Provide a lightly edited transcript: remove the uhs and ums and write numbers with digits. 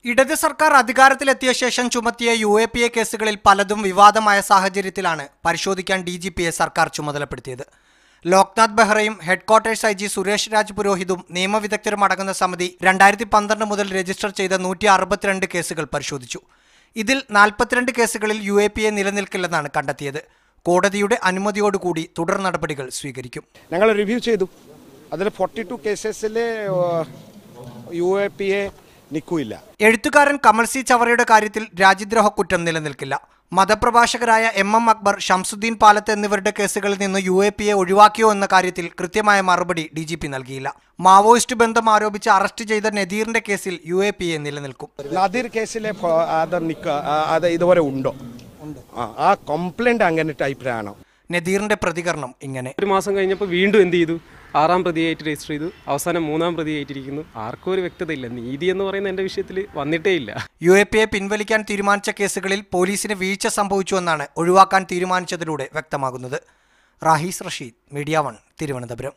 ഇടത് സർക്കാർ അധികാരത്തിലെത്തിയ ശേഷം ചുമത്തിയ UAPA കേസുകളിൽ പലതും വിവാദമായ സാഹചര്യത്തിലാണ് പരിശോധിക്കാൻ DGPയെ സർക്കാർ ചുമതലപ്പെടുത്തിയത്. ലോക്നാഥ് ബെഹ്റയും ഹെഡ്ക്വാർട്ടേഴ്സ് IG സുരേഷ് രാജ് പുരോഹിതും നിയമവിദഗ്ധരും അടങ്ങുന്ന സമിതി 2012 മുതൽ രജിസ്റ്റർ ചെയ്ത 162 കേസുകൾ പരിശോധിച്ചു. ഇതിൽ 42 കേസുകളിൽ UAPA നിലനിൽക്കില്ലെന്നാണ് കണ്ടെത്തിയത്. കോടതിയുടെ അനുമതിയോടുകൂടി തുടർ നടപടികൾ സ്വീകരിക്കും. ഞങ്ങൾ റിവ്യൂ ചെയ്തു. അതിൽ 42 കേസസിലെ UAPA നിൽക്കില്ല. എഴുത്തുകാരൻ കമൽ സി ചവറയുടെ കാര്യത്തിൽ രാജ്യദ്രോഹ കുറ്റം നിലനിൽക്കില്ല. മതപ്രഭാഷകരായ MM അക്ബർ, ഷംസുദ്ദീൻ പാലത്ത് എന്നിവരുടെ കേസുകളിൽ നിന്ന് UAPA ഒഴിവാക്കിയോ എന്ന കാര്യത്തിൽ കൃത്യമായ മറുപടി DGP നൽകിയില്ല. മാവോയിസ്റ്റ് ബന്ധം ആരോപിച്ച് അറസ്റ്റ് ചെയ്ത നദീറിന്റെ കേസിൽ UAPA നിലനിൽക്കും. നദീർ കേസിലെ അത് ഇതുവരെ ഉണ്ടോ? ആ കംപ്ലൈന്റ് അങ്ങനെ ടൈപ്പിലാണോ? നദീറിന്റെ പ്രതികരണം ഇങ്ങനെ: ഒരു മാസം കഴിഞ്ഞപ്പോൾ വീണ്ടും എന്ത് ചെയ്തു? 6ാം പ്രതിയായിട്ട് രജിസ്റ്റർ ചെയ്തു. അവസാനം 3ാം പ്രതിയായിട്ടിരിക്കുന്നു. ആർക്കും ഒരു വ്യക്തതയില്ല. നീതി എന്ന് പറയുന്ന എൻ്റെ വിഷയത്തിൽ വന്നിട്ടേ ഇല്ല. UAPA പിൻവലിക്കാൻ തീരുമാനിച്ച കേസുകളിൽ പോലീസിന് വീഴ്ച സംഭവിച്ചുവെന്നാണ് ഒഴിവാക്കാൻ തീരുമാനിച്ചതിലൂടെ വ്യക്തമാകുന്നത്. റാഹീസ് റഷീദ്, മീഡിയ 1, തിരുവനന്തപുരം.